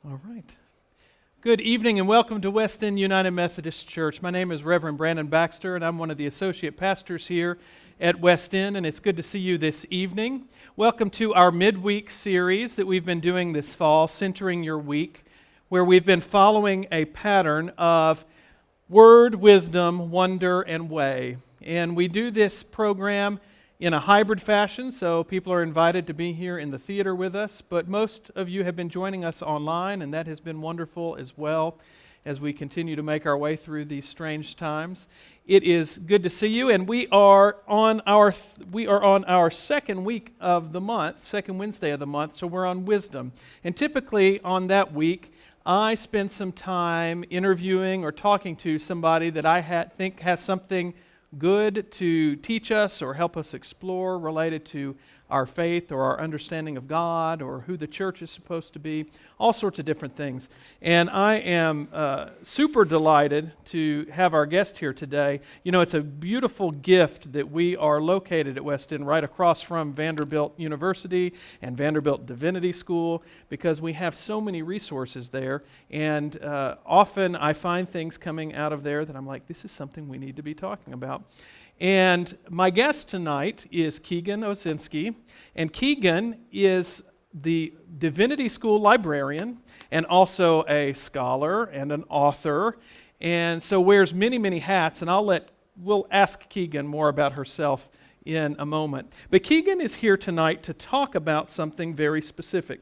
All right. Good evening and welcome to Wesleyan United Methodist Church. My name is Reverend Brandon Baxter and I'm one of the associate pastors here at Wesleyan, and it's good to see you this evening. Welcome to our midweek series that we've been doing this fall, Centering Your Week, where we've been following a pattern of word, wisdom, wonder, and way. And we do this program in a hybrid fashion, so people are invited to be here in the theater with us, but most of you have been joining us online, and that has been wonderful as well as we continue to make our way through these strange times. It is good to see you, and we are on our second week of the month, second Wednesday of the month, so we're on wisdom. And typically on that week, I spend some time interviewing or talking to somebody that I think has something good to teach us or help us explore related to our faith or our understanding of God or who the church is supposed to be, all sorts of different things. And I am super delighted to have our guest here today. You know, it's a beautiful gift that we are located at Wesleyan right across from Vanderbilt University and Vanderbilt Divinity School because we have so many resources there. And often I find things coming out of there that I'm like, this is something we need to be talking about. And my guest tonight is Keegan Osinski, and Keegan is the Divinity School librarian and also a scholar and an author, and so wears many, many hats, and we'll ask Keegan more about herself in a moment. But Keegan is here tonight to talk about something very specific.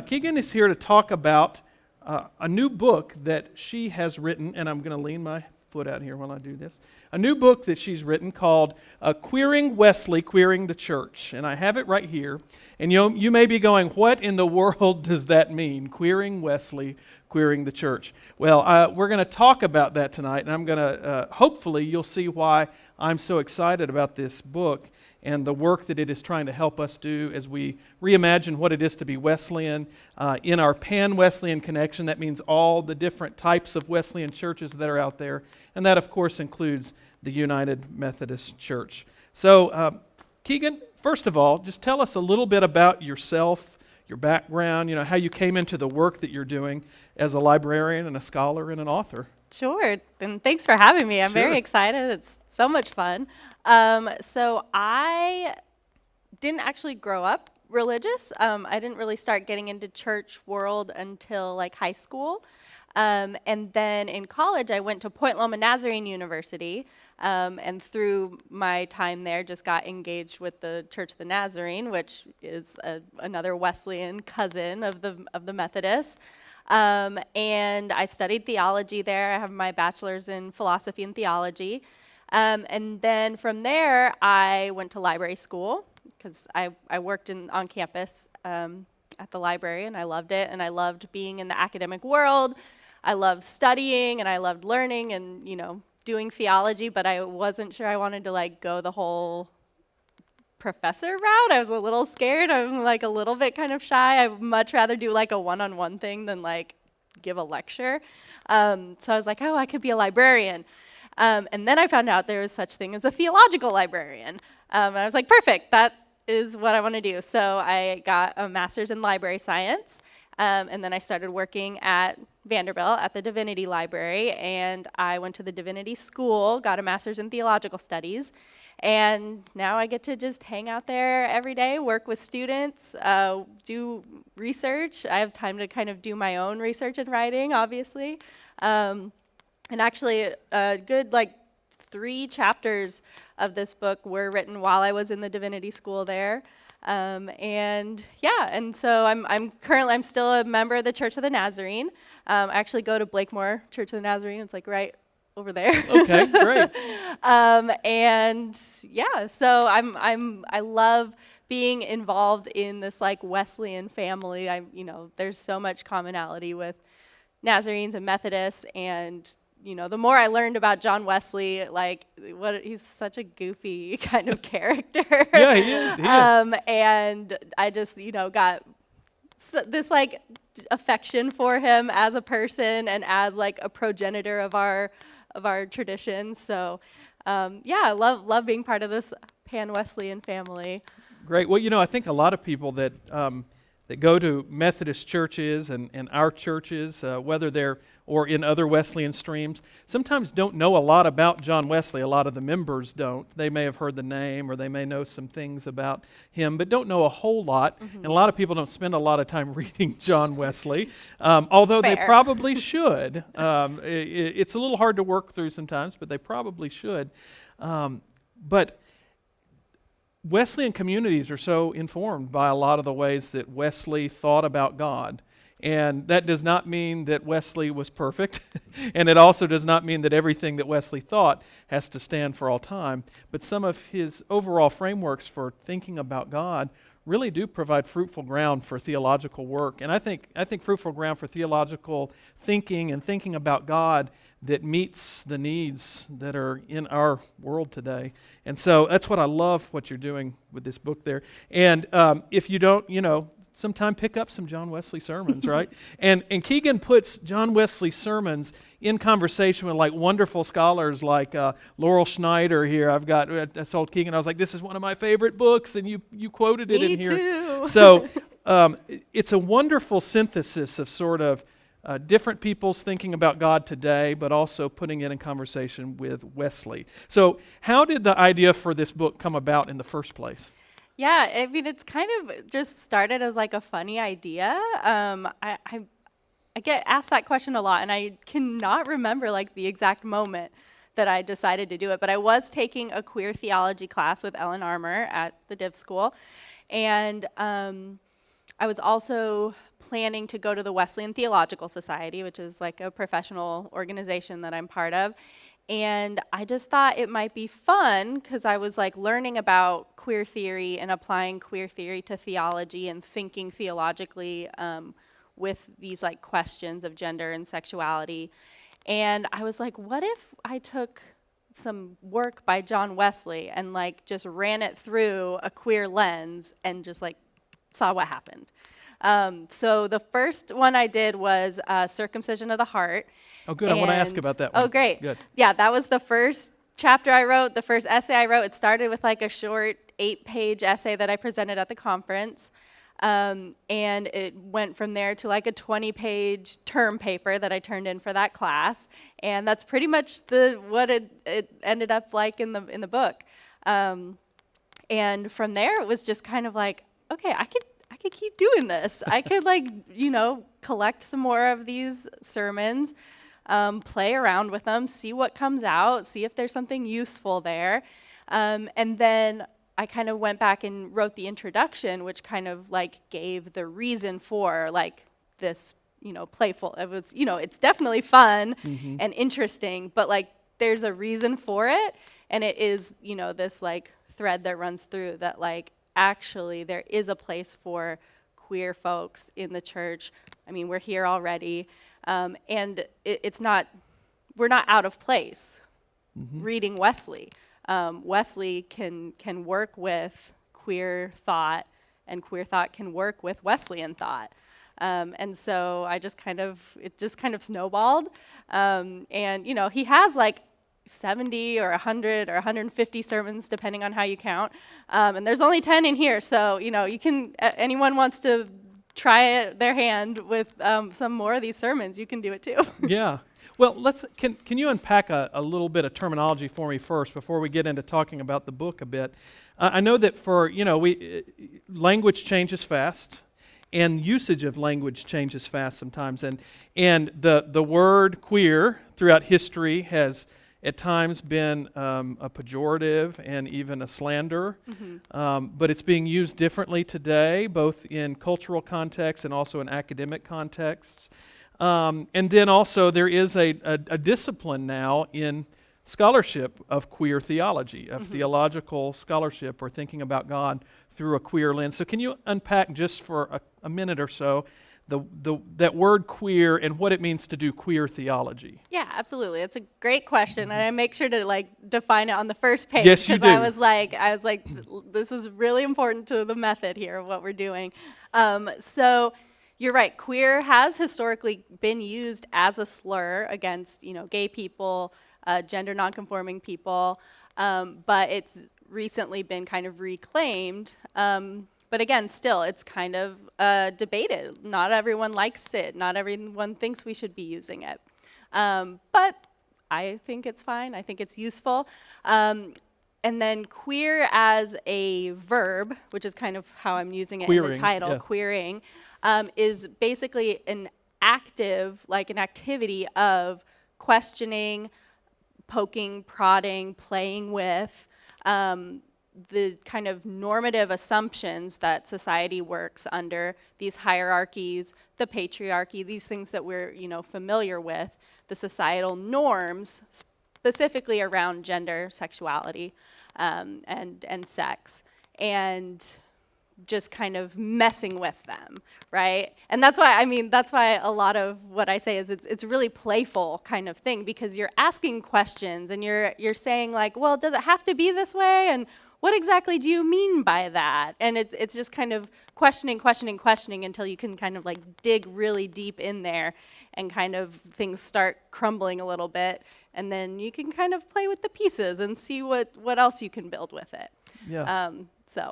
Keegan is here to talk about a new book that she has written, and I'm going to lean my foot out here while I do this. A new book that she's written called Queering Wesley, Queering the Church. And I have it right here. And you may be going, what in the world does that mean? Queering Wesley, Queering the Church. Well, we're going to talk about that tonight. And I'm going to, hopefully, you'll see why I'm so excited about this book and the work that it is trying to help us do as we reimagine what it is to be Wesleyan in our pan-Wesleyan connection. That means all the different types of Wesleyan churches that are out there. And that, of course, includes the United Methodist Church. So, Keegan, first of all, just tell us a little bit about yourself, your background, you know, how you came into the work that you're doing as a librarian and a scholar and an author. Sure, and thanks for having me. I'm Sure. very excited. It's so much fun. So I didn't actually grow up religious. I didn't really start getting into church world until like high school. And then in college, I went to Point Loma Nazarene University, and through my time there, just got engaged with the Church of the Nazarene, which is another Wesleyan cousin of the Methodists. And I studied theology there. I have my bachelor's in philosophy and theology. And then from there, I went to library school because I worked on campus at the library, and I loved it. And I loved being in the academic world. I loved studying, and I loved learning and, you know, doing theology, but I wasn't sure I wanted to, like, go the whole professor route. I was a little scared. I'm, like, a little bit kind of shy. I'd much rather do, like, a one-on-one thing than, like, give a lecture. So I was like, oh, I could be a librarian. And then I found out there was such thing as a theological librarian. And I was like, perfect, that is what I want to do. So I got a master's in library science, and then I started working at Vanderbilt at the Divinity Library, and I went to the Divinity School, got a master's in theological studies, and now I get to just hang out there every day, work with students, do research. I have time to kind of do my own research and writing, obviously. And actually, a good 3 chapters of this book were written while I was in the Divinity School there. And so I'm still a member of the Church of the Nazarene. I actually go to Blakemore Church of the Nazarene. It's like right over there. Okay, great. So I love being involved in this like Wesleyan family. There's so much commonality with Nazarenes and Methodists, and the more I learned about John Wesley, he's such a goofy kind of character. Yeah, he is. And I just, got this affection for him as a person and as a progenitor of our traditions. So, I love being part of this pan-Wesleyan family. Great. Well, I think a lot of people that that go to Methodist churches and our churches, whether they're or in other Wesleyan streams, sometimes don't know a lot about John Wesley. A lot of the members don't. They may have heard the name or they may know some things about him, but don't know a whole lot. And a lot of people don't spend a lot of time reading John Wesley, although they Fair. probably should. It's a little hard to work through sometimes, but they probably should. But Wesleyan communities are so informed by a lot of the ways that Wesley thought about God. And that does not mean that Wesley was perfect, and it also does not mean that everything that Wesley thought has to stand for all time. But some of his overall frameworks for thinking about God really do provide fruitful ground for theological work. And I think fruitful ground for theological thinking and thinking about God that meets the needs that are in our world today. And so that's what I love what you're doing with this book there. And if you don't, sometime pick up some John Wesley sermons, right? And Keegan puts John Wesley sermons in conversation with like wonderful scholars like Laurel Schneider here. I told Keegan, I was like, this is one of my favorite books, and you quoted it in here. Me too. So it's a wonderful synthesis of sort of different people's thinking about God today, but also putting it in conversation with Wesley. So how did the idea for this book come about in the first place? Yeah, I mean, it's kind of just started as like a funny idea. I get asked that question a lot, and I cannot remember like the exact moment that I decided to do it. But I was taking a queer theology class with Ellen Armour at the Div School, and I was also planning to go to the Wesleyan Theological Society, which is like a professional organization that I'm part of. And I just thought it might be fun because I was like learning about queer theory and applying queer theory to theology and thinking theologically with these like questions of gender and sexuality. And I was like, what if I took some work by John Wesley and like just ran it through a queer lens and just like saw what happened. So the first one I did was Circumcision of the Heart. Oh, good. I want to ask about that one. Oh, great. Good. Yeah, that was the first chapter I wrote, the first essay I wrote. It started with like a short 8-page essay that I presented at the conference. And it went from there to like a 20-page term paper that I turned in for that class. And that's pretty much what it ended up like in the book. And from there, it was just kind of like, okay, I could keep doing this. I could collect some more of these sermons, play around with them, see what comes out, see if there's something useful there. And then I kind of went back and wrote the introduction, which kind of like gave the reason for like this, playful. It was, it's definitely fun and interesting, but like there's a reason for it. And it is, this like thread that runs through that like actually there is a place for queer folks in the church. I mean, we're here already. And we're not out of place reading Wesley. Wesley can work with queer thought, and queer thought can work with Wesleyan thought. And so it just kind of snowballed. And, he has like 70 or 100 or 150 sermons, depending on how you count. And there's only 10 in here. So, you can, anyone wants to try their hand with some more of these sermons, you can do it too. Yeah. Well, can you unpack a little bit of terminology for me first before we get into talking about the book a bit? I know that language changes fast, and usage of language changes fast sometimes, and the word queer throughout history has at times been a pejorative and even a slander, but it's being used differently today, both in cultural contexts and also in academic contexts. And then also there is a discipline now in scholarship of queer theology, of theological scholarship or thinking about God through a queer lens. So can you unpack just for a minute or so that word queer and what it means to do queer theology? Yeah, absolutely. It's a great question, and I make sure to define it on the first page. Yes, you do. I was like, this is really important to the method here of what we're doing. So you're right. Queer has historically been used as a slur against, gay people, gender nonconforming people, but it's recently been kind of reclaimed. But But again, still, it's kind of debated. Not everyone likes it. Not everyone thinks we should be using it. But I think it's fine. I think it's useful. And then queer as a verb, which is kind of how I'm using it in the title, yeah. queering, is basically an active, like an activity of questioning, poking, prodding, playing with the kind of normative assumptions that society works under, these hierarchies, the patriarchy, these things that we're, familiar with, the societal norms, specifically around gender, sexuality, and sex, and just kind of messing with them, right? And that's why a lot of what I say is it's a really playful kind of thing, because you're asking questions and you're saying like, well, does it have to be this way? And what exactly do you mean by that? And it's just kind of questioning until you can kind of like dig really deep in there and kind of things start crumbling a little bit. And then you can kind of play with the pieces and see what else you can build with it. Yeah. So.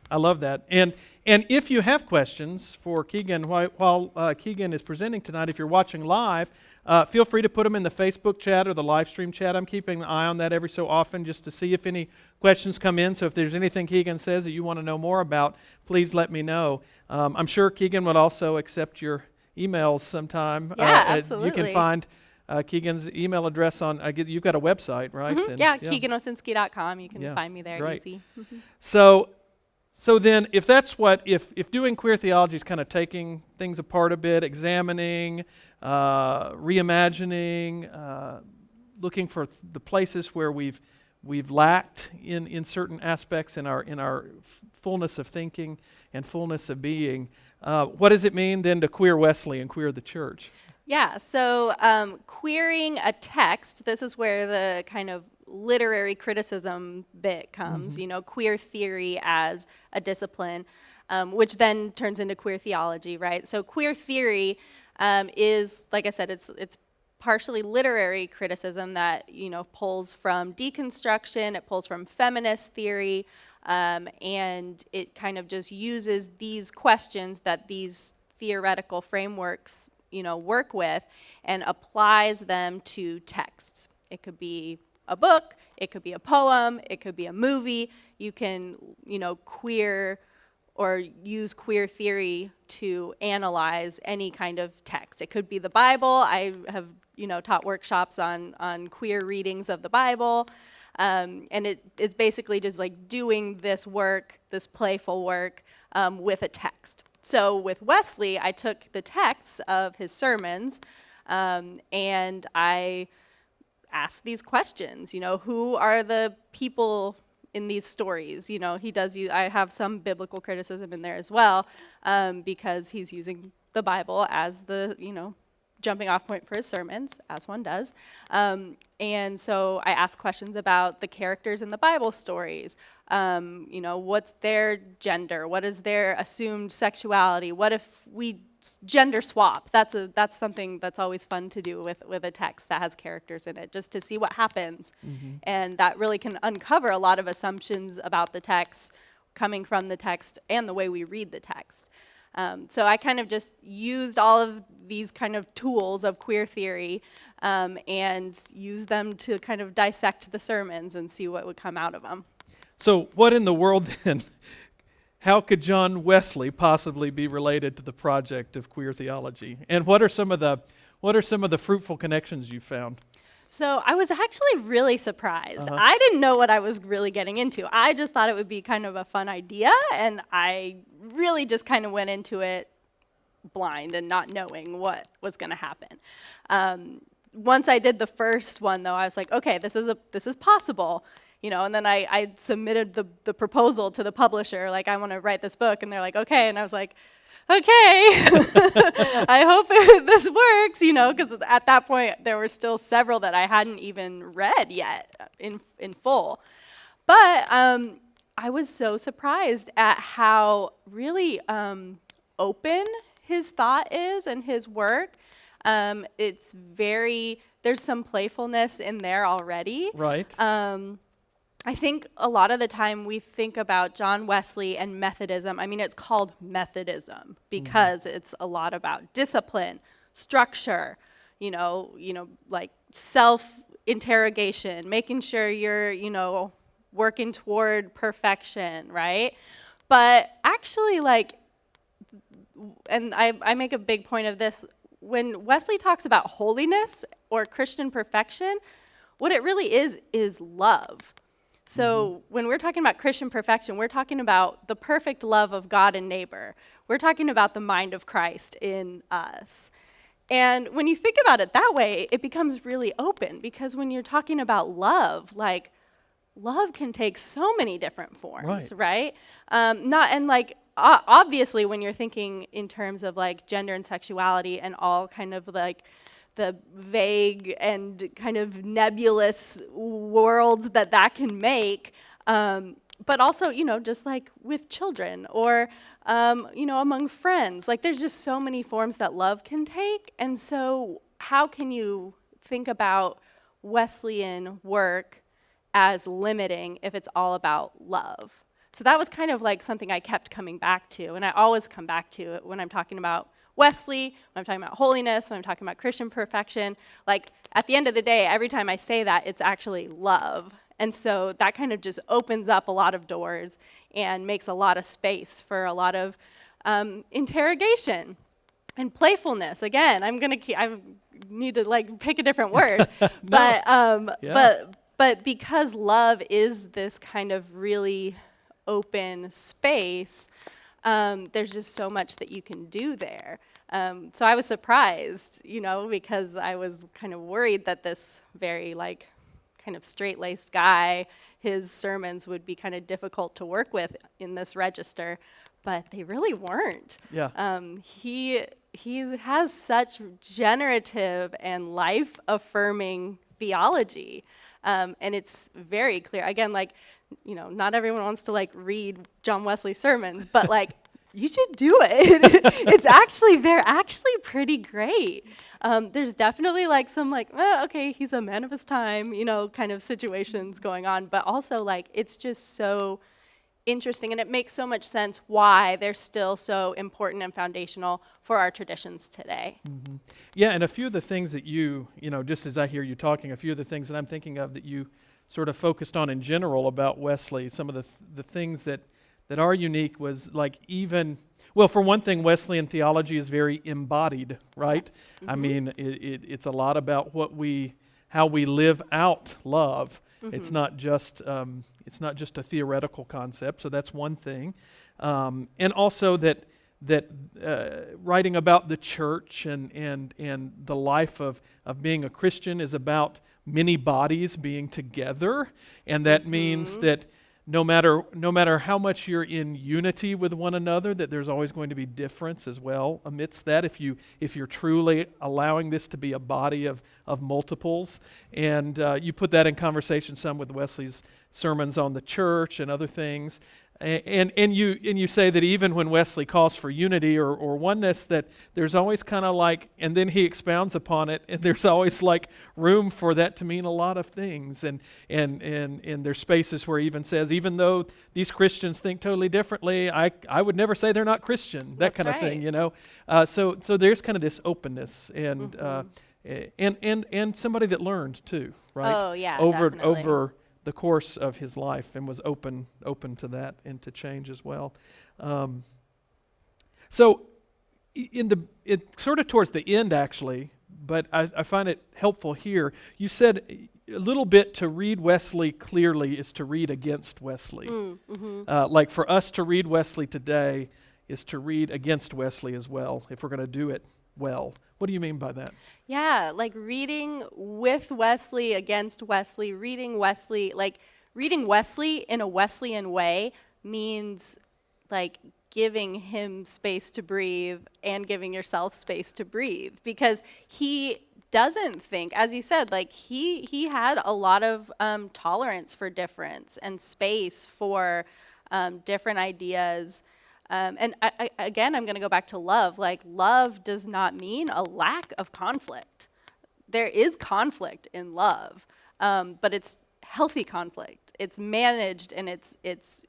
I love that. And if you have questions for Keegan, while Keegan is presenting tonight, if you're watching live, feel free to put them in the Facebook chat or the live stream chat. I'm keeping an eye on that every so often just to see if any questions come in. So if there's anything Keegan says that you want to know more about, please let me know. I'm sure Keegan would also accept your emails sometime. Yeah, absolutely. You can find Keegan's email address on, you've got a website, right? Mm-hmm. Yeah, KeeganOsinski.com. You can find me there. Great. Easy. Mm-hmm. So then, if that's if doing queer theology is kind of taking things apart a bit, examining, reimagining, looking for the places where we've lacked in certain aspects in our fullness of thinking and fullness of being, what does it mean then to queer Wesley and queer the church? Yeah, so queering a text, this is where the kind of literary criticism bit comes, queer theory as a discipline, which then turns into queer theology, right? So queer theory is, like I said, it's partially literary criticism that, pulls from deconstruction, it pulls from feminist theory, and it kind of just uses these questions that these theoretical frameworks work with and applies them to texts. It could be a book, it could be a poem, it could be a movie. You can, queer or use queer theory to analyze any kind of text. It could be the Bible. I have, taught workshops on queer readings of the Bible. And it's basically just like doing this work, this playful work, with a text. So with Wesley, I took the texts of his sermons, and I asked these questions. Who are the people in these stories? He does use, I have some biblical criticism in there as well, because he's using the Bible as the, jumping off point for his sermons, as one does. And so I asked questions about the characters in the Bible stories. What's their gender? What is their assumed sexuality? What if we gender swap? That's something that's always fun to do with a text that has characters in it, just to see what happens. Mm-hmm. And that really can uncover a lot of assumptions about the text, coming from the text and the way we read the text. So I kind of just used all of these kind of tools of queer theory and used them to kind of dissect the sermons and see what would come out of them. So what in the world then, how could John Wesley possibly be related to the project of queer theology? And what are some of the fruitful connections you found? So I was actually really surprised. I didn't know what I was really getting into. I just thought it would be kind of a fun idea, and I really just kind of went into it blind and not knowing what was going to happen. Once I did the first one, though, I was like, okay, this is possible. And then I submitted the proposal to the publisher, like, I want to write this book, and they're like, okay, and I was like, okay, I hope this works, because at that point there were still several that I hadn't even read yet in full. But I was so surprised at how really open his thought is and his work. There's some playfulness in there already. Right. I think a lot of the time we think about John Wesley and Methodism. I mean, it's called Methodism because it's a lot about discipline, structure, like self-interrogation, making sure you're, working toward perfection, right? But actually, and I make a big point of this, when Wesley talks about holiness or Christian perfection, what it really is love. So when we're talking about Christian perfection, we're talking about the perfect love of God and neighbor. We're talking about the mind of Christ in us. And when you think about it that way, it becomes really open, because when you're talking about love, love can take so many different forms, right? Obviously, when you're thinking in terms of gender and sexuality and all kind of the vague and kind of nebulous worlds that can make, but also, just with children or, among friends. There's just so many forms that love can take. And so how can you think about Wesleyan work as limiting if it's all about love? So that was kind of something I kept coming back to, and I always come back to it when I'm talking about Wesley, when I'm talking about holiness, when I'm talking about Christian perfection. At the end of the day, every time I say that, it's actually love. And so that kind of just opens up a lot of doors and makes a lot of space for a lot of interrogation and playfulness. Again, I need to pick a different word. But because love is this kind of really open space, there's just so much that you can do there. So I was surprised, because I was kind of worried that this very kind of straight-laced guy, his sermons would be kind of difficult to work with in this register, but they really weren't. Yeah. He has such generative and life-affirming theology, and it's very clear. Again, not everyone wants to read John Wesley sermons, but you should do it. They're actually pretty great. There's definitely some okay, he's a man of his time, kind of situations going on, but also it's just so interesting, and it makes so much sense why they're still so important and foundational for our traditions today. Mm-hmm. Yeah, and a few of the things that just as I hear you talking, a few of the things that I'm thinking of that you sort of focused on in general about Wesley, some of the things that are unique was for one thing, Wesleyan theology is very embodied, right? Yes. Mm-hmm. I mean, it's a lot about how we live out love. Mm-hmm. It's not just a theoretical concept. So that's one thing, and also that writing about the church and the life of being a Christian is about many bodies being together, and that means that no matter how much you're in unity with one another, that there's always going to be difference as well amidst that, if you're truly allowing this to be a body of multiples. And you put that in conversation some with Wesley's sermons on the church and other things. And you say that even when Wesley calls for unity or oneness, that there's always kind of and then he expounds upon it, and there's always room for that to mean a lot of things. And there's spaces where he even says, even though these Christians think totally differently, I would never say they're not Christian. That kind of thing, So there's kind of this openness and somebody that learned too, right? Oh yeah, definitely. Over the course of his life, and was open to that and to change as well. So sort of towards the end actually, but I find it helpful here. You said a little bit to read Wesley clearly is to read against Wesley. Mm-hmm. For us to read Wesley today is to read against Wesley as well, if we're going to do it well. What do you mean by that? Yeah, reading with Wesley, against Wesley, reading Wesley in a Wesleyan way means giving him space to breathe and giving yourself space to breathe, because he doesn't think, as you said, he had a lot of tolerance for difference and space for different ideas. And again, I'm going to go back to love. Love does not mean a lack of conflict. There is conflict in love, but it's healthy conflict. it's managed, and it's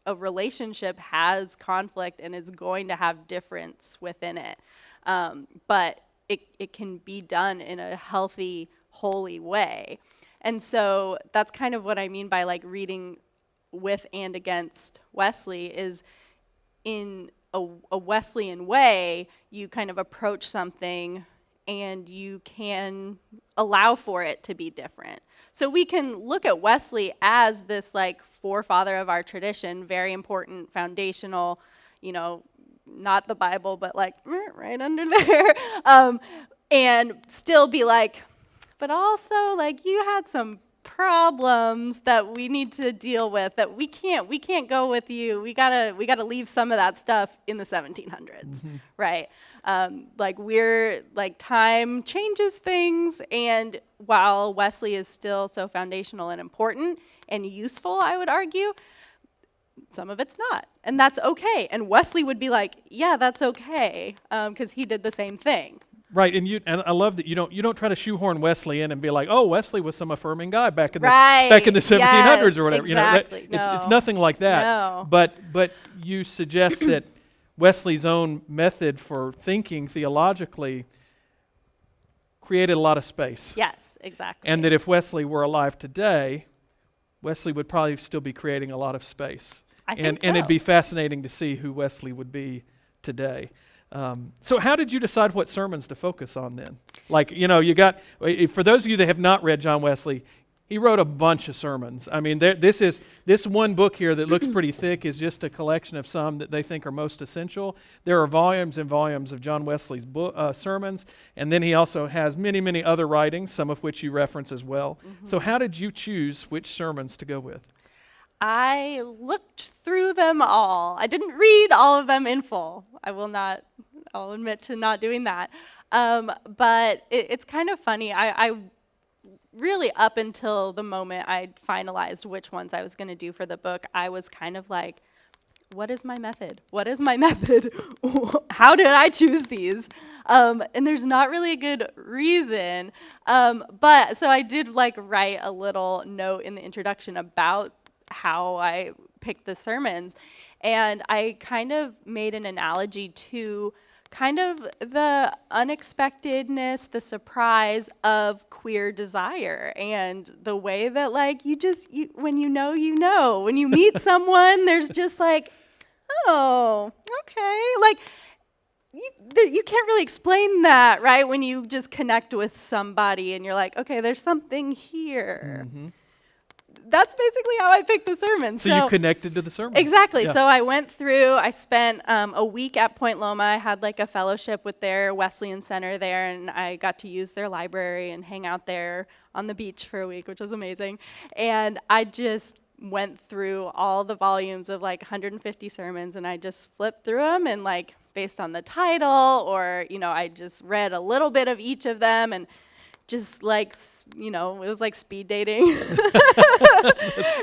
a relationship has conflict and is going to have difference within it. But it can be done in a healthy, holy way. And so that's kind of what I mean by like reading with and against Wesley is in a Wesleyan way, you kind of approach something and you can allow for it to be different. So we can look at Wesley as this like forefather of our tradition, very important, foundational, not the Bible, but like right under there, and still be like, but also like you had some problems that we need to deal with that we can't go with you. We gotta leave some of that stuff in the 1700s, right? Time changes things, and while Wesley is still so foundational and important and useful, I would argue, some of it's not, and that's okay. And Wesley would be like, yeah, that's okay, because he did the same thing. Right, and I love that you don't try to shoehorn Wesley in and be like, oh, Wesley was some affirming guy back in the 1700s yes, or whatever. Exactly. It's nothing like that. No. But you suggest that Wesley's own method for thinking theologically created a lot of space. Yes, exactly. And that if Wesley were alive today, Wesley would probably still be creating a lot of space. I think so. And it'd be fascinating to see who Wesley would be today. So how did you decide what sermons to focus on then? Like, for those of you that have not read John Wesley, he wrote a bunch of sermons. I mean, this one book here that looks pretty thick is just a collection of some that they think are most essential. There are volumes and volumes of John Wesley's sermons, and then he also has many, many other writings, some of which you reference as well. Mm-hmm. So how did you choose which sermons to go with? I looked through them all. I didn't read all of them in full. I'll admit to not doing that. But it's kind of funny. I really, up until the moment I finalized which ones I was going to do for the book, I was kind of like, what is my method? What is my method? How did I choose these? And there's not really a good reason. But so I did write a little note in the introduction about how I picked the sermons. And I kind of made an analogy to kind of the unexpectedness, the surprise of queer desire, and the way that when you know. When you meet someone, there's just oh, okay. You can't really explain that, right? When you just connect with somebody and you're like, okay, there's something here. Mm-hmm. That's basically how I picked the sermon. So you connected to the sermon. Exactly. Yeah. So I went through, I spent a week at Point Loma. I had a fellowship with their Wesleyan center there, and I got to use their library and hang out there on the beach for a week, which was amazing. And I just went through all the volumes of 150 sermons, and I just flipped through them and based on the title, or, I just read a little bit of each of them, and just it was like speed dating.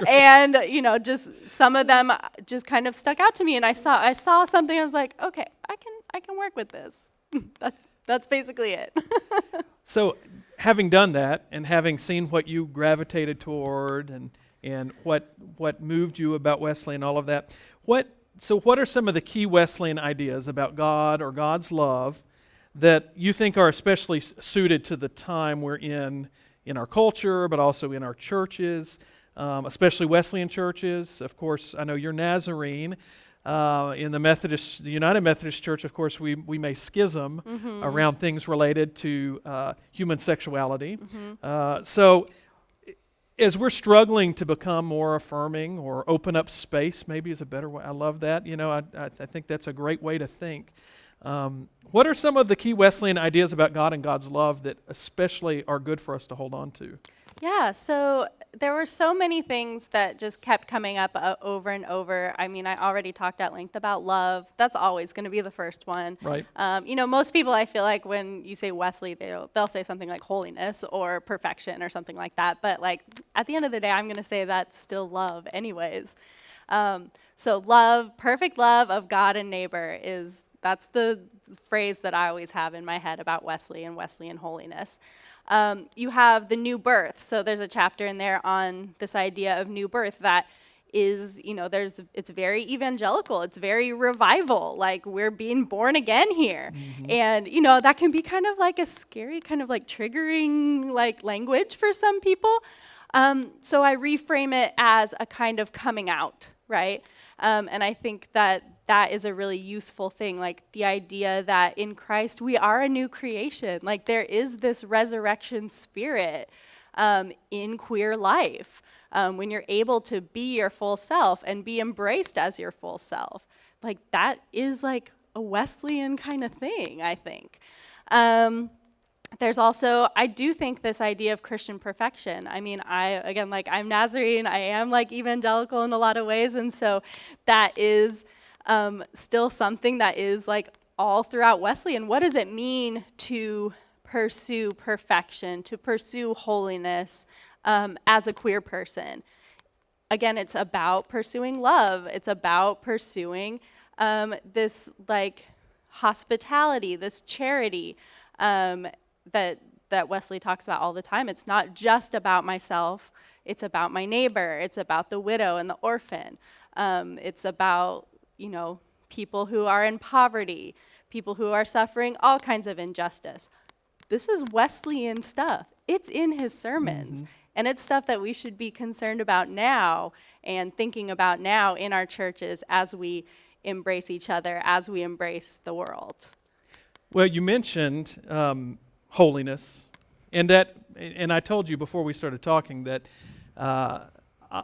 And, just some of them just kind of stuck out to me, and I saw something, I was like, okay, I can work with this. That's basically it. So having done that and having seen what you gravitated toward and what moved you about Wesley and all of that, what are some of the key Wesleyan ideas about God or God's love that you think are especially suited to the time we're in our culture, but also in our churches, especially Wesleyan churches? Of course, I know you're Nazarene. In the United Methodist Church, of course, we may schism around things related to human sexuality. Mm-hmm. So as we're struggling to become more affirming or open up space, maybe is a better way. I love that. I think that's a great way to think. What are some of the key Wesleyan ideas about God and God's love that especially are good for us to hold on to? Yeah, so there were so many things that just kept coming up over and over. I mean, I already talked at length about love. That's always going to be the first one. Right. Most people, I feel like when you say Wesley, they'll say something like holiness or perfection or something like that. But at the end of the day, I'm going to say that's still love anyways. So love, perfect love of God and neighbor is That's the phrase that I always have in my head about Wesley and Wesleyan holiness. You have the new birth. So there's a chapter in there on this idea of new birth that is, it's very evangelical. It's very revival. Like, we're being born again here. Mm-hmm. And, that can be kind of like a scary, kind of like triggering like language for some people. So I reframe it as a kind of coming out, right? And I think that is a really useful thing, like the idea that in Christ we are a new creation. Like, there is this resurrection spirit in queer life. When you're able to be your full self and be embraced as your full self. Like, that is like a Wesleyan kind of thing, I think. There's also, I do think, this idea of Christian perfection. I mean, I'm Nazarene, I am like evangelical in a lot of ways, and so that is still something that is like all throughout Wesleyan. What does it mean to pursue perfection, to pursue holiness as a queer person? Again, it's about pursuing love. It's about pursuing this like hospitality, this charity that Wesley talks about all the time. It's not just about myself. It's about my neighbor. It's about the widow and the orphan. It's about, people who are in poverty, people who are suffering all kinds of injustice. This is Wesleyan stuff. It's in his sermons. Mm-hmm. And it's stuff that we should be concerned about now and thinking about now in our churches as we embrace each other, as we embrace the world. Well, you mentioned holiness, and I told you before we started talking that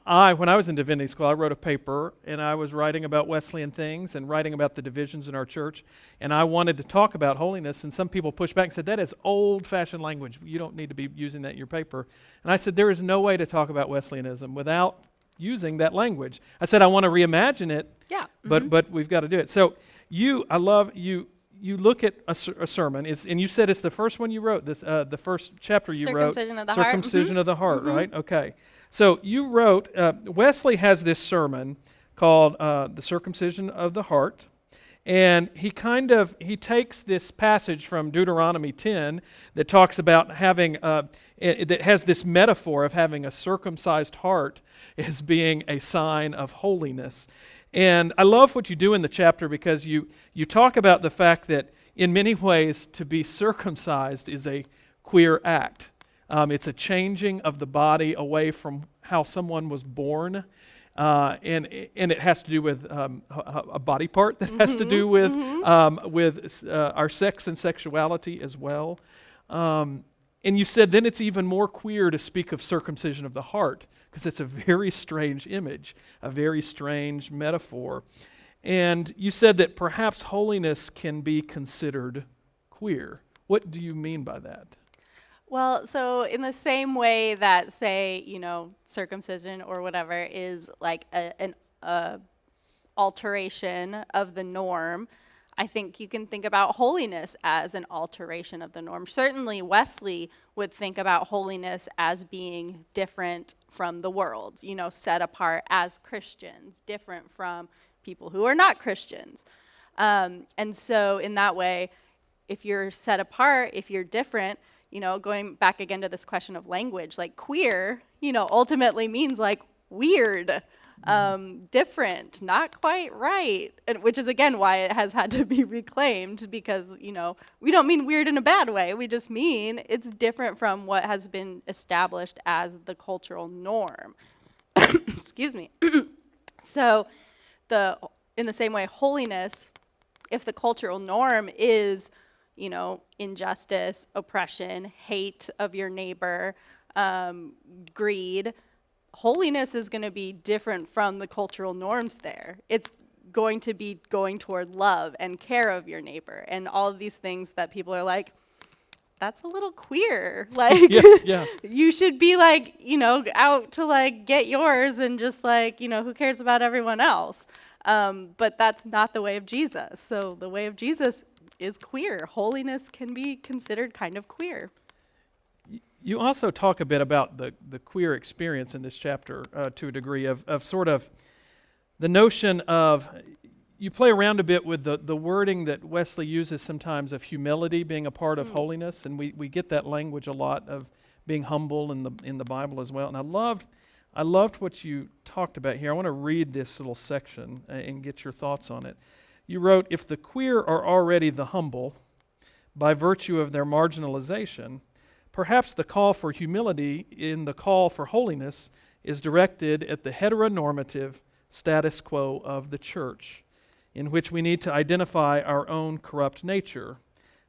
when I was in Divinity School, I wrote a paper, and I was writing about Wesleyan things and writing about the divisions in our church, and I wanted to talk about holiness, and some people pushed back and said, that is old-fashioned language. You don't need to be using that in your paper. And I said, there is no way to talk about Wesleyanism without using that language. I said, I want to reimagine it, but we've got to do it. So you look at a sermon, and you said it's the first one you wrote, the first chapter you wrote. Circumcision of the heart. Circumcision of the heart, right? Okay. So you wrote, Wesley has this sermon called The Circumcision of the Heart, and he takes this passage from Deuteronomy 10 that talks about having, that has this metaphor of having a circumcised heart as being a sign of holiness. And I love what you do in the chapter because you talk about the fact that in many ways to be circumcised is a queer act. It's a changing of the body away from how someone was born, and it has to do with a body part that has to do with our sex and sexuality as well. And you said then it's even more queer to speak of circumcision of the heart because it's a very strange image, a very strange metaphor. And you said that perhaps holiness can be considered queer. What do you mean by that? Well, so in the same way that, say, circumcision or whatever is like an alteration of the norm, I think you can think about holiness as an alteration of the norm. Certainly, Wesley would think about holiness as being different from the world, set apart as Christians, different from people who are not Christians. And so in that way, if you're set apart, if you're different, going back again to this question of language, like queer, ultimately means like weird, different, not quite right, and which is again why it has had to be reclaimed because, we don't mean weird in a bad way. We just mean it's different from what has been established as the cultural norm. Excuse me. So in the same way, holiness, if the cultural norm is injustice, oppression, hate of your neighbor, greed, holiness is going to be different from the cultural norms there. It's going to be going toward love and care of your neighbor and all of these things that people are like, that's a little queer. Like, yeah. You should be like, out to like get yours and just like, who cares about everyone else? But that's not the way of Jesus. So the way of Jesus is queer. Holiness can be considered kind of queer. You also talk a bit about the queer experience in this chapter to a degree of sort of the notion of, you play around a bit with the wording that Wesley uses sometimes of humility being a part of holiness, and we get that language a lot of being humble in the Bible as well. And I loved what you talked about here. I want to read this little section and get your thoughts on it. You wrote, "If the queer are already the humble by virtue of their marginalization, perhaps the call for humility in the call for holiness is directed at the heteronormative status quo of the church, in which we need to identify our own corrupt nature,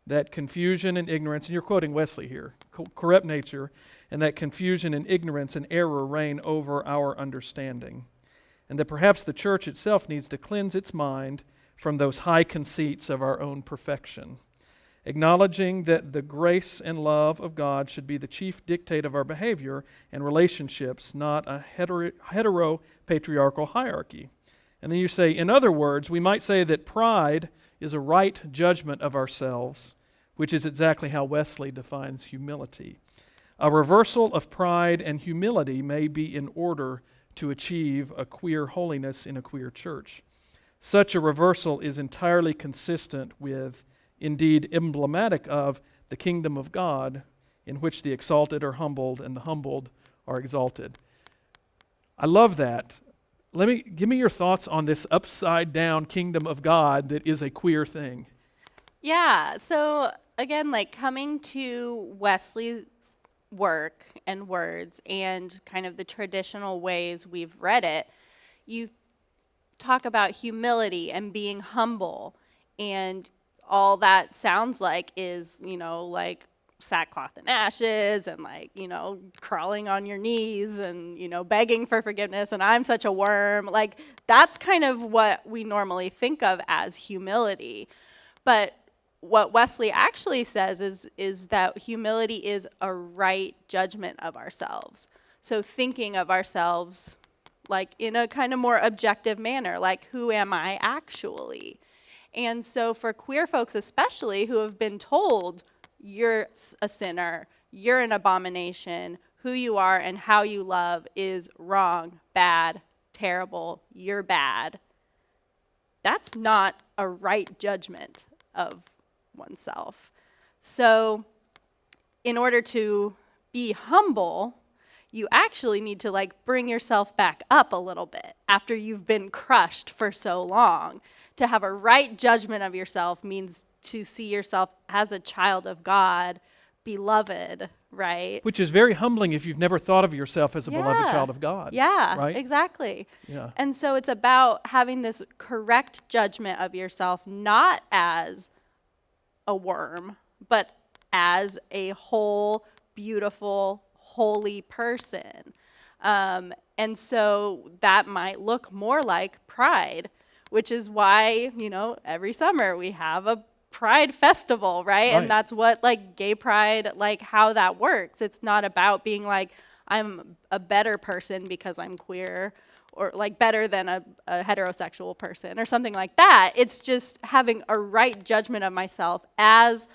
that confusion and ignorance," and you're quoting Wesley here, corrupt nature, "and that confusion and ignorance and error reign over our understanding, and that perhaps the church itself needs to cleanse its mind from those high conceits of our own perfection, acknowledging that the grace and love of God should be the chief dictate of our behavior and relationships, not a hetero-patriarchal hierarchy." And then you say, "In other words, we might say that pride is a right judgment of ourselves, which is exactly how Wesley defines humility. A reversal of pride and humility may be in order to achieve a queer holiness in a queer church. Such a reversal is entirely consistent with, indeed emblematic of, the kingdom of God, in which the exalted are humbled and the humbled are exalted." I love that. Give me your thoughts on this upside down kingdom of God that is a queer thing. Yeah, so again, like coming to Wesley's work and words and kind of the traditional ways we've read it, you talk about humility and being humble, and all that sounds like is, like sackcloth and ashes and crawling on your knees and, begging for forgiveness and I'm such a worm. Like that's kind of what we normally think of as humility. But what Wesley actually says is that humility is a right judgment of ourselves. So thinking of ourselves like in a kind of more objective manner, like who am I actually? And so for queer folks especially who have been told you're a sinner, you're an abomination, who you are and how you love is wrong, bad, terrible, you're bad, that's not a right judgment of oneself. So in order to be humble, you actually need to bring yourself back up a little bit after you've been crushed for so long. To have a right judgment of yourself means to see yourself as a child of God, beloved, right? Which is very humbling if you've never thought of yourself as a beloved child of God. Yeah, right? Exactly. Yeah. And so it's about having this correct judgment of yourself, not as a worm, but as a whole, beautiful, holy person. And so that might look more like pride, which is why, every summer we have a pride festival, right? And that's what gay pride, how that works. It's not about being I'm a better person because I'm queer or better than a heterosexual person or something like that. It's just having a right judgment of myself as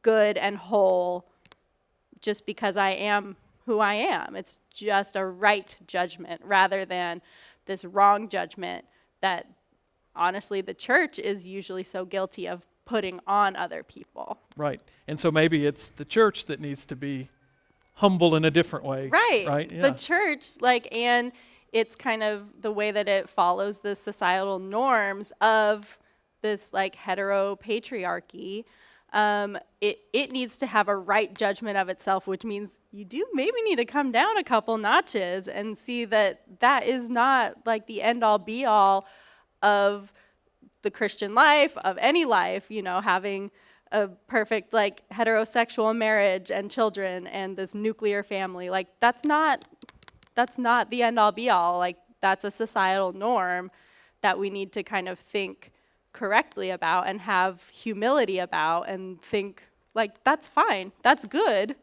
good and whole just because I am who I am. It's just a right judgment rather than this wrong judgment that honestly the church is usually so guilty of putting on other people. Right. And so maybe it's the church that needs to be humble in a different way. Right. Yeah. The church, and it's kind of the way that it follows the societal norms of this heteropatriarchy. It needs to have a right judgment of itself, which means you do maybe need to come down a couple notches and see that is not the end all be all of the Christian life, of any life, having a perfect heterosexual marriage and children and this nuclear family. That's not the end all be all. That's a societal norm that we need to kind of think correctly about and have humility about and think that's fine, that's good,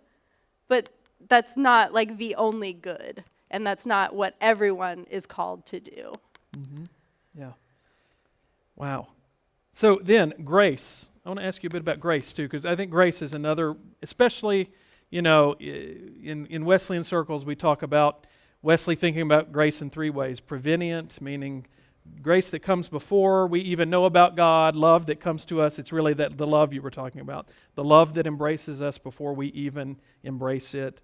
but that's not the only good, and that's not what everyone is called to do. Mm-hmm. Yeah. Wow. So then, grace. I want to ask you a bit about grace, too, because I think grace is another, especially, in Wesleyan circles, we talk about Wesley thinking about grace in three ways. Prevenient, meaning grace that comes before we even know about God, love that comes to us. It's really that the love you were talking about, the love that embraces us before we even embrace it.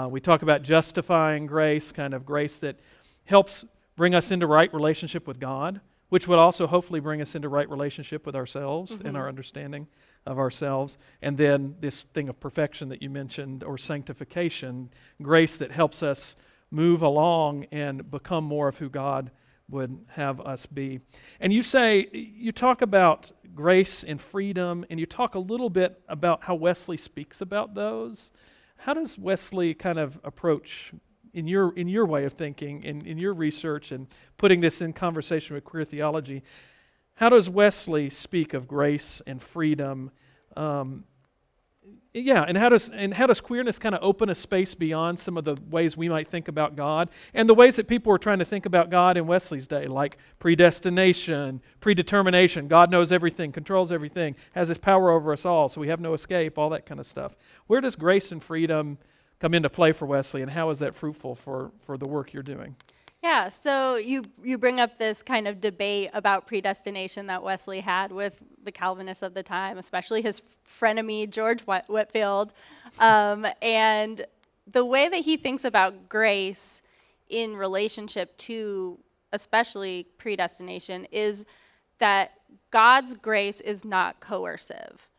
We talk about justifying grace, kind of grace that helps bring us into right relationship with God, which would also hopefully bring us into right relationship with ourselves and our understanding of ourselves. And then this thing of perfection that you mentioned, or sanctification, grace that helps us move along and become more of who God would have us be. And you talk about grace and freedom, and you talk a little bit about how Wesley speaks about those. How does Wesley kind of approach, in your way of thinking, in your research and putting this in conversation with queer theology, how does Wesley speak of grace and freedom? And how does queerness kind of open a space beyond some of the ways we might think about God and the ways that people were trying to think about God in Wesley's day, like predestination, predetermination, God knows everything, controls everything, has his power over us all, so we have no escape, all that kind of stuff. Where does grace and freedom come into play for Wesley, and how is that fruitful for the work you're doing? Yeah, so you bring up this kind of debate about predestination that Wesley had with the Calvinists of the time, especially his frenemy George Whitefield. And the way that he thinks about grace in relationship to especially predestination is that God's grace is not coercive.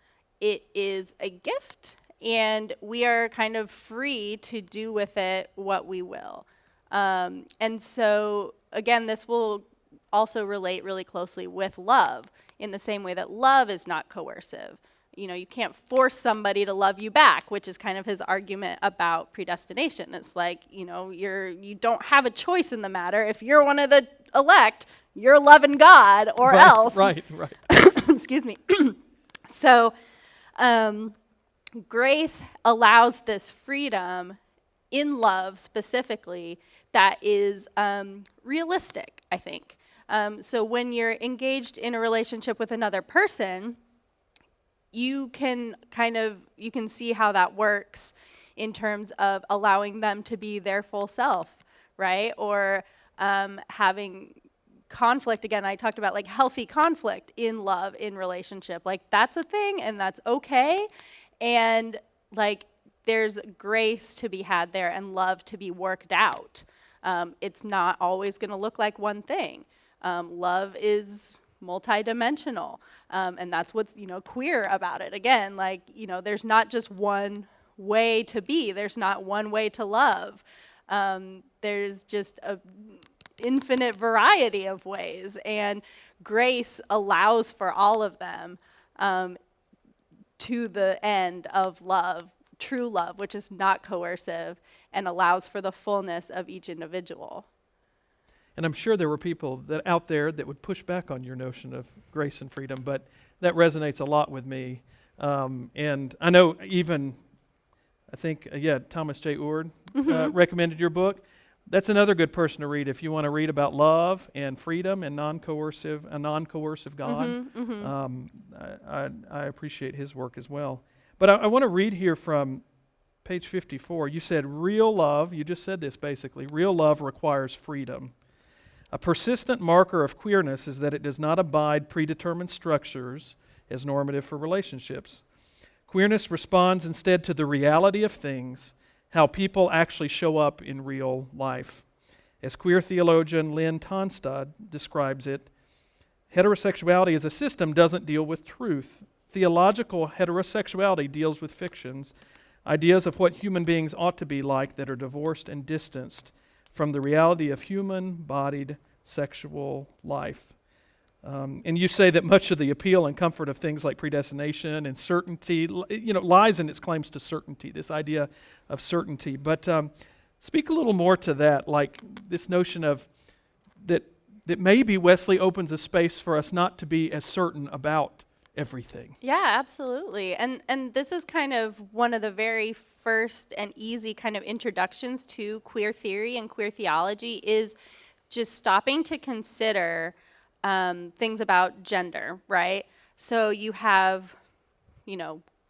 It is a gift, and we are kind of free to do with it what we will. And so, again, this will also relate really closely with love in the same way that love is not coercive. You know, you can't force somebody to love you back, which is kind of his argument about predestination. It's like, you know, you don't have a choice in the matter. If you're one of the elect, you're loving God or else. Right. Excuse me. So, grace allows this freedom in love specifically that is realistic, I think. So when you're engaged in a relationship with another person, you can see how that works in terms of allowing them to be their full self, right? Or having conflict. Again, I talked about like healthy conflict in love, in relationship. Like that's a thing and that's okay. And like there's grace to be had there and love to be worked out. It's not always going to look like one thing. Love is multidimensional, and that's what's queer about it. Again, like there's not just one way to be. There's not one way to love. There's just a infinite variety of ways, and grace allows for all of them to the end of love. True love, which is not coercive and allows for the fullness of each individual. And I'm sure there were people out there that would push back on your notion of grace and freedom, but that resonates a lot with me. And I know Thomas J. Oord recommended your book. That's another good person to read if you want to read about love and freedom and a non-coercive God. I appreciate his work as well. But I want to read here from page 54. You said real love, you just said this basically, real love requires freedom. A persistent marker of queerness is that it does not abide predetermined structures as normative for relationships. Queerness responds instead to the reality of things, how people actually show up in real life. As queer theologian Lynn Tonstad describes it, heterosexuality as a system doesn't deal with truth. Theological heterosexuality deals with fictions, ideas of what human beings ought to be like that are divorced and distanced from the reality of human-bodied sexual life. And you say that much of the appeal and comfort of things like predestination and certainty, lies in its claims to certainty, this idea of certainty. But speak a little more to that, like this notion of that maybe Wesley opens a space for us not to be as certain about everything. Yeah, absolutely. And this is kind of one of the very first and easy kind of introductions to queer theory and queer theology is just stopping to consider things about gender, right? So you have,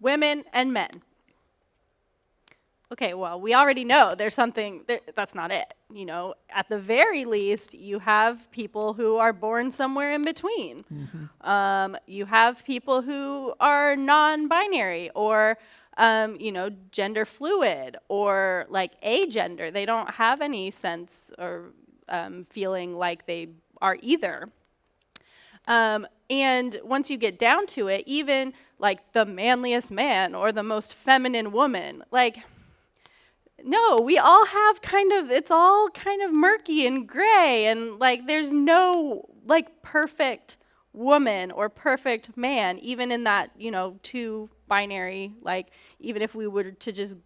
women and men. okay, well, we already know there's something, that's not it. At the very least, you have people who are born somewhere in between. You have people who are non-binary or, gender fluid or like agender. They don't have any sense or feeling like they are either. And once you get down to it, even like the manliest man or the most feminine woman, like, no, we all have it's all kind of murky and gray, and like there's no like perfect woman or perfect man, even in that, two binary, like even if we were to just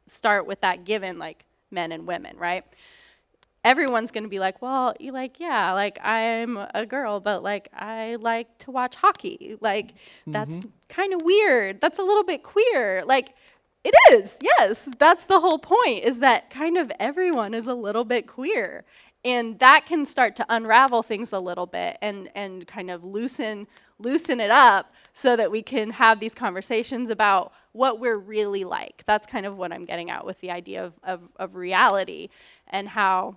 start with that given, like men and women, right? Everyone's going to be like, well, yeah, like I'm a girl, but like I like to watch hockey. Like that's kind of weird. That's a little bit queer. Like it is. Yes. That's the whole point, is that kind of everyone is a little bit queer. And that can start to unravel things a little bit and kind of loosen it up so that we can have these conversations about what we're really like. That's kind of what I'm getting at with the idea of reality and how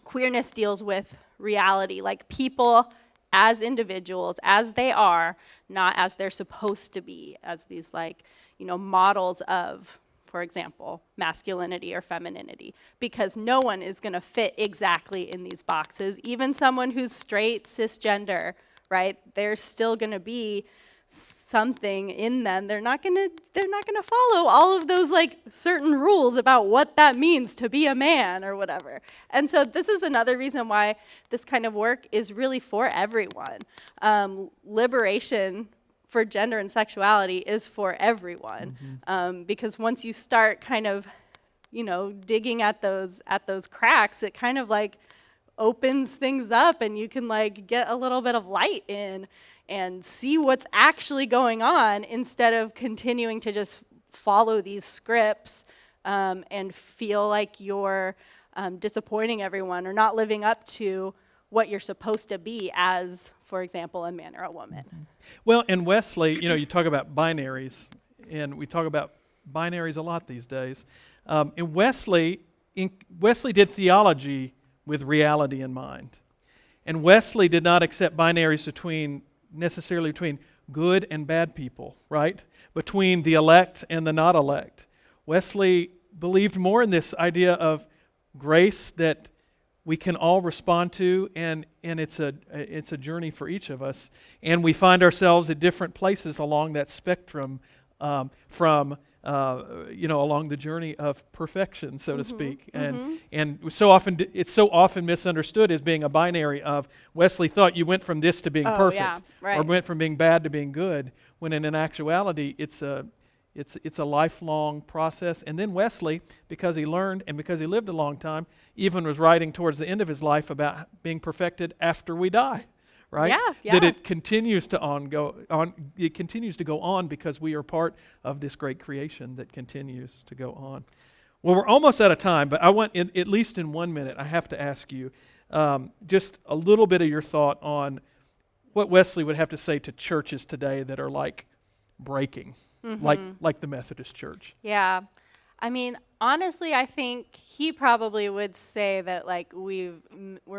queerness deals with reality, like people as individuals, as they are, not as they're supposed to be, as these models of, for example, masculinity or femininity, because no one is going to fit exactly in these boxes. Even someone who's straight, cisgender, right? There's still going to be something in them. They're not going to follow all of those like certain rules about what that means to be a man or whatever. And so this is another reason why this kind of work is really for everyone. Liberation for gender and sexuality is for everyone, because once you start kind of, digging at those cracks, it kind of like opens things up, and you can like get a little bit of light in and see what's actually going on instead of continuing to just follow these scripts and feel like you're disappointing everyone or not living up to what you're supposed to be as, for example, a man or a woman. Well, and Wesley, you talk about binaries, and we talk about binaries a lot these days. And Wesley did theology with reality in mind. And Wesley did not accept binaries necessarily between good and bad people, right? Between the elect and the not elect. Wesley believed more in this idea of grace that we can all respond to, and it's a journey for each of us. And we find ourselves at different places along that spectrum from along the journey of perfection, so to speak. And it's so often misunderstood as being a binary of Wesley thought you went from this to being perfect, yeah, right. or went from being bad to being good, when in actuality it's a lifelong process. And then Wesley, because he learned and because he lived a long time, even was writing towards the end of his life about being perfected after we die. Right? Yeah. That it continues to go on because we are part of this great creation that continues to go on. Well, we're almost out of time, but I want, at least in 1 minute, I have to ask you just a little bit of your thought on what Wesley would have to say to churches today that are like breaking, like the Methodist Church. Yeah. I mean, honestly, I think he probably would say that like we're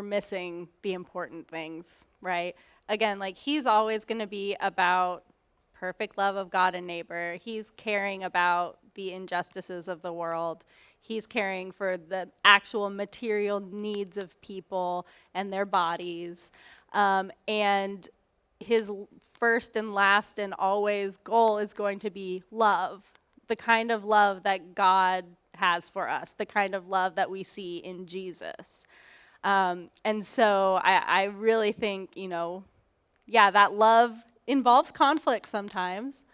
missing the important things, right? Again, like he's always going to be about perfect love of God and neighbor. He's caring about the injustices of the world. He's caring for the actual material needs of people and their bodies. And his first and last and always goal is going to be love. The kind of love that God has for us, the kind of love that we see in Jesus. And so I really think, that love involves conflict sometimes.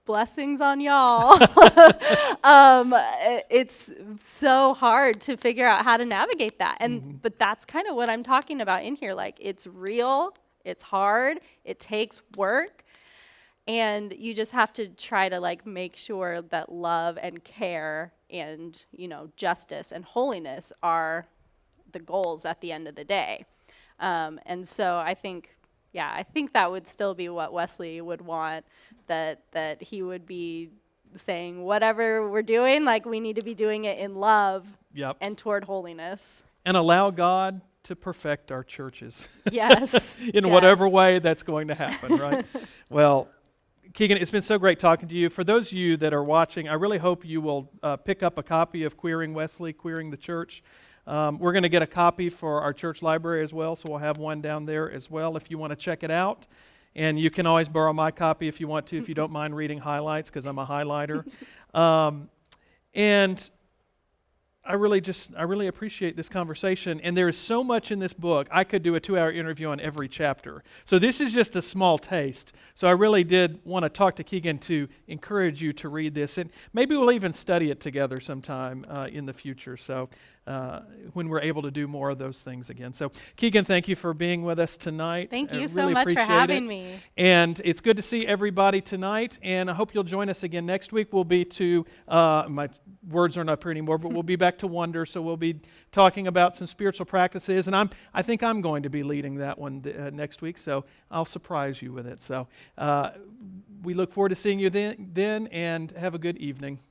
Blessings on y'all. It's so hard to figure out how to navigate that. But that's kind of what I'm talking about in here. Like, it's real, it's hard, it takes work. And you just have to try to like make sure that love and care and, justice and holiness are the goals at the end of the day. And so I think that would still be what Wesley would want that he would be saying whatever we're doing, like we need to be doing it in love Yep. and toward holiness. And allow God to perfect our churches. Yes. In whatever way that's going to happen, right? Well, Keegan, it's been so great talking to you. For those of you that are watching, I really hope you will pick up a copy of Queering Wesley, Queering the Church. We're going to get a copy for our church library as well, so we'll have one down there as well if you want to check it out. And you can always borrow my copy if you want to, if you don't mind reading highlights, because I'm a highlighter. And I really appreciate this conversation. And there is so much in this book. I could do a 2-hour interview on every chapter. So this is just a small taste. So I really did want to talk to Keegan to encourage you to read this. And maybe we'll even study it together sometime in the future. So when we're able to do more of those things again. So Keegan, thank you for being with us tonight. Thank you I so really much for appreciate having it. me. And it's good to see everybody tonight. And I hope you'll join us again next week. We'll be my words aren't up here anymore, but we'll be back to wonder. So we'll be talking about some spiritual practices. And I think I'm going to be leading that one next week. So I'll surprise you with it. So we look forward to seeing you then and have a good evening.